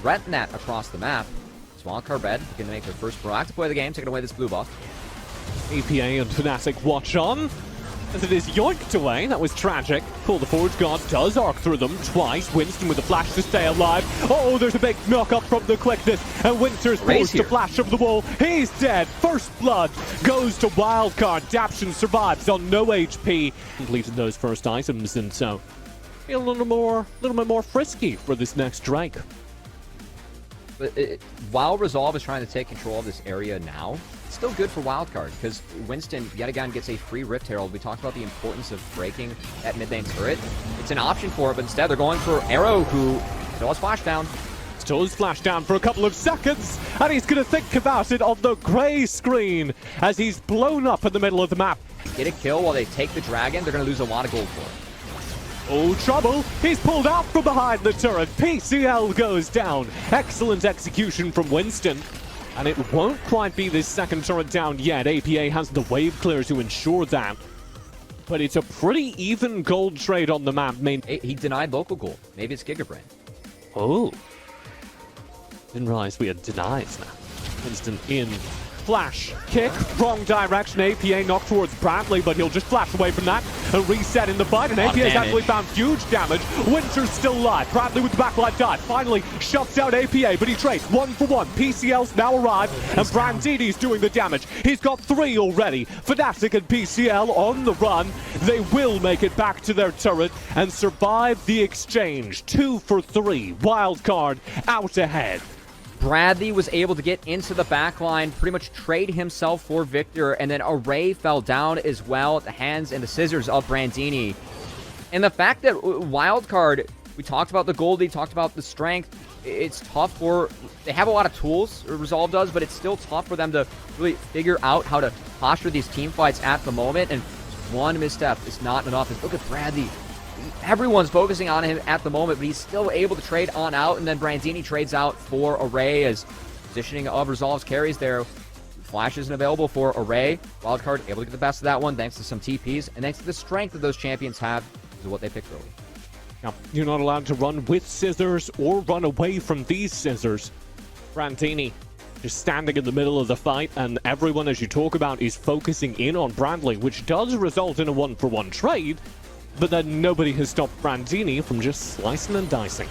threaten that across the map. It's Wildcard Red going to make their first proactive play of the game, taking away this blue buff. APA and Fnatic watch on as it is yoinked away. That was tragic. Pull the forward guard does arc through them twice. Winston with a flash to stay alive. Oh, there's a big knock up from the quickness. And Winter's forced to flash over the wall. He's dead. First blood goes to Wildcard. Daption survives on no HP. Completed those first items, and so feel a little bit more frisky for this next Drake. But while Resolve is trying to take control of this area now, it's still good for Wildcard, because Winston, yet again, gets a free Rift Herald. We talked about the importance of breaking that mid lane turret. It's an option for it, but instead they're going for Arrow, who still has Splashdown. Still has Splashdown for a couple of seconds, and he's going to think about it on the grey screen as he's blown up in the middle of the map. Get a kill while they take the dragon, they're going to lose a lot of gold for it. Oh, trouble! He's pulled out from behind the turret. PCL goes down. Excellent execution from Winston. And it won't quite be this second turret down yet. APA has the wave clear to ensure that. But it's a pretty even gold trade on the map. He denied local gold. Maybe it's Gigabrain. Oh. Didn't realize we had denies now. Winston in. Flash, kick, wrong direction. APA knocked towards Bradley, but he'll just flash away from that and reset in the fight. And APA's actually found huge damage. Winter's still alive. Bradley with the backlight dive finally shuts out APA, but he trades 1-for-1. PCL's now arrived, and Brandini's doing the damage. He's got 3 already. Fnatic and PCL on the run. They will make it back to their turret and survive the exchange. 2 for 3. Wildcard out ahead. Bradley was able to get into the backline, pretty much trade himself for Victor, and then Array fell down as well at the hands and the scissors of Brandini. And the fact that Wildcard, we talked about the Goldie, talked about the strength, it's tough for... They have a lot of tools, Resolve does, but it's still tough for them to really figure out how to posture these team fights at the moment, and one misstep is not enough. And look at Bradley. Everyone's focusing on him at the moment, but he's still able to trade on out, and then Brandini trades out for Array as positioning of Resolve's carries there. Flash isn't available for Array. Wildcard able to get the best of that one thanks to some TPs, and thanks to the strength that those champions have is what they picked early. Now, you're not allowed to run with scissors or run away from these scissors. Brandini just standing in the middle of the fight, and everyone, as you talk about, is focusing in on Bradley, which does result in a 1-for-1 trade. But then nobody has stopped Brandini from just slicing and dicing.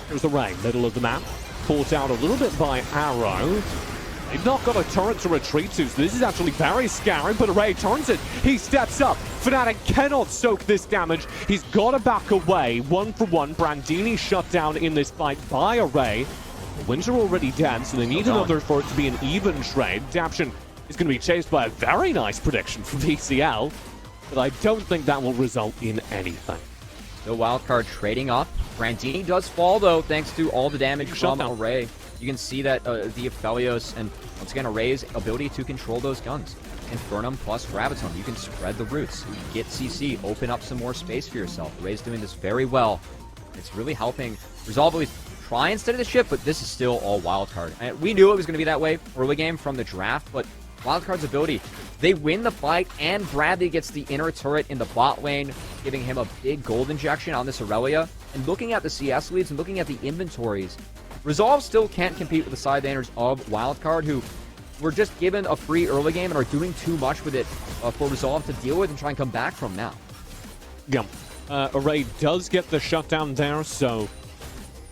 Here's the Ray, middle of the map. Caught out a little bit by Arrow. They've not got a turret to retreat to, so this is actually very scary, but Array turns it. He steps up. Fnatic cannot soak this damage. He's got to back away. 1-for-1. Brandini shut down in this fight by Array. Winter already dead, so they need another for it to be an even trade. Daption is going to be chased by a very nice prediction from VCL. But I don't think that will result in anything. The Wildcard trading up. Brandini does fall, though, thanks to all the damage from Array. You can see that the Aphelios and, once again, Array's ability to control those guns. Infernum plus Graviton. You can spread the roots. Get CC. Open up some more space for yourself. Array's doing this very well. It's really helping Resolve always try and steady the ship, but this is still all Wildcard. And we knew it was going to be that way early game from the draft, but Wildcard's ability, they win the fight, and Bradley gets the inner turret in the bot lane, giving him a big gold injection on this Aurelia. And looking at the CS leads and looking at the inventories, Resolve still can't compete with the side laners of Wildcard, who were just given a free early game and are doing too much with it for Resolve to deal with and try and come back from now. Yeah. Array does get the shutdown there, so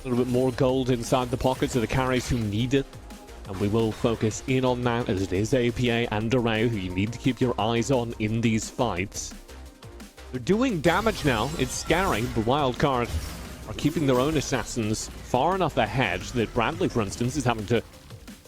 a little bit more gold inside the pockets of the carries who need it. And we will focus in on that, as it is APA and Array who you need to keep your eyes on in these fights. They're doing damage now. It's scary, but Wildcard are keeping their own assassins far enough ahead that Bradley, for instance, is having to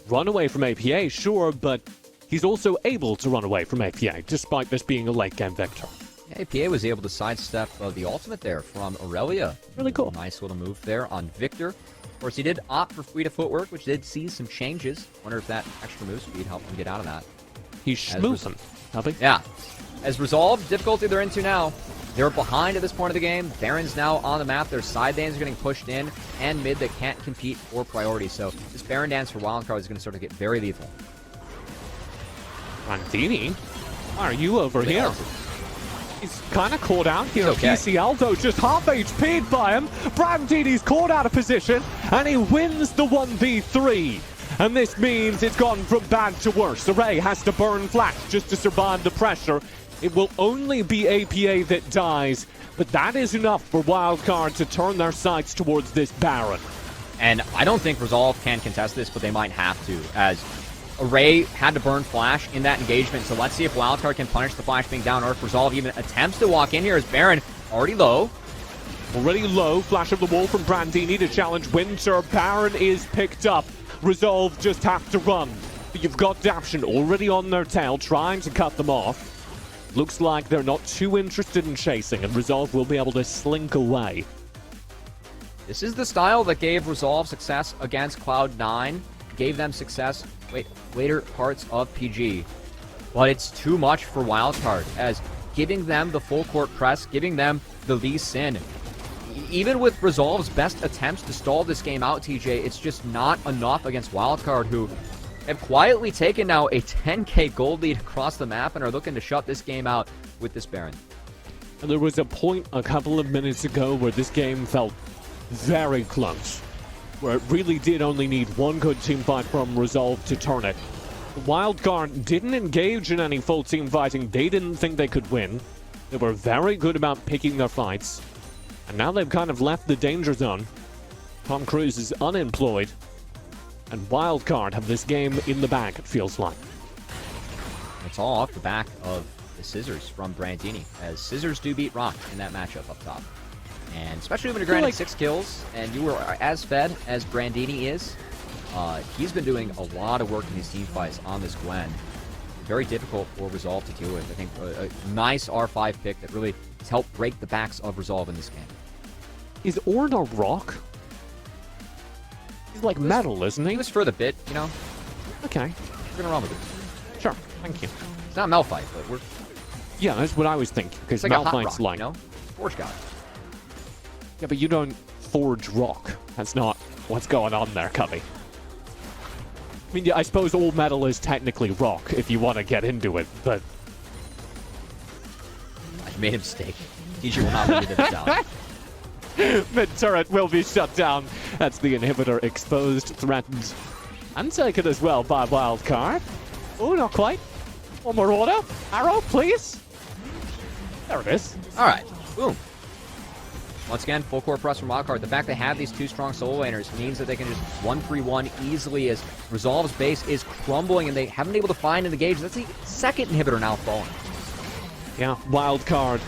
run away from APA, sure, but he's also able to run away from APA, despite this being a late-game victor. Yeah, APA was able to sidestep the ultimate there from Aurelia. Really cool. Nice little move there on Victor. Of course, he did opt for free to footwork, which did see some changes. Wonder if that extra move speed helped him get out of that. He's schmoozing. Yeah. As Resolve, difficulty they're into now. They're behind at this point of the game. Baron's now on the map. Their side lanes are getting pushed in, and mid that can't compete for priority. So this Baron dance for Wildcard is going to start to get very lethal. Brandini, why are you over here? He's kind of caught out here. Okay. PCL, though, just half HP'd by him. Brandini's caught out of position, and he wins the 1v3. And this means it's gone from bad to worse. Array has to burn flash just to survive the pressure. It will only be APA that dies, but that is enough for Wildcard to turn their sights towards this Baron. And I don't think Resolve can contest this, but they might have to, as Array had to burn Flash in that engagement. So let's see if Wildcard can punish the Flash being down, or if Resolve even attempts to walk in here as Baron already low. Already low, flash of the wall from Brandini to challenge Winter. Baron is picked up. Resolve just have to run. But you've got Daption already on their tail, trying to cut them off. Looks like they're not too interested in chasing, and Resolve will be able to slink away. This is the style that gave Resolve success against Cloud9, gave them success later parts of PG. But it's too much for Wildcard, as giving them the full court press, giving them the Lee Sin. Even with Resolve's best attempts to stall this game out, TJ, it's just not enough against Wildcard, who have quietly taken now a 10k gold lead across the map and are looking to shut this game out with this Baron. And there was a point a couple of minutes ago where this game felt very close, where it really did only need one good team fight from Resolve to turn it. Wildcard didn't engage in any full team fighting. They didn't think they could win. They were very good about picking their fights. And now they've kind of left the danger zone. Tom Cruise is unemployed. And Wildcard have this game in the bag, it feels like. It's all off the back of the scissors from Brandini, as scissors do beat Rock in that matchup up top. And especially when you're granted 6 kills, and you were as fed as Brandini is, he's been doing a lot of work in these team fights on this Gwen. Very difficult for Resolve to deal with. I think a nice R5 pick that really has helped break the backs of Resolve in this game. Is Ornn a rock? He's like metal, isn't he? He was for the bit, you know? Okay. We're gonna run with it. Sure, thank you. It's not Malphite, but we're... Yeah, that's what I was thinking, because like Malphite's like... You know? Forge God. Yeah, but you don't forge rock. That's not what's going on there, Cubby. I mean, yeah, I suppose all metal is technically rock, if you want to get into it, but... I made a mistake. TJ will not lead it down. Mid-turret will be shut down. That's the inhibitor exposed, threatened, and taken as well by Wildcard. Oh, not quite. One more order. Arrow, please. There it is. All right. Boom. Once again, full court press from Wildcard. The fact they have these 2 strong solo laners means that they can just 1-3-1 easily, as Resolve's base is crumbling and they haven't been able to find in the gauge. That's the second inhibitor now falling. Yeah, Wildcard.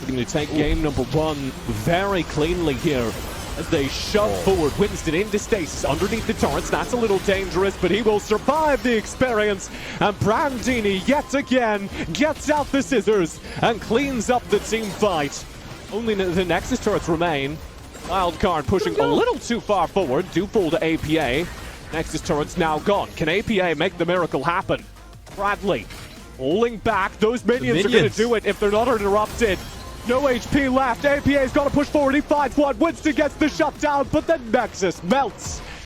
We're going to take game number 1 very cleanly here as they shove forward. Winston into stasis underneath the turrets. That's a little dangerous, but he will survive the experience. And Brandini yet again gets out the scissors and cleans up the team fight. Only the Nexus turrets remain. Wildcard pushing a little too far forward. Do fall to APA. Nexus turrets now gone. Can APA make the miracle happen? Bradley pulling back. Those minions are going to do it if they're not interrupted. No HP left. APA's got to push forward. He finds one. Winston gets the shutdown, but the Nexus melts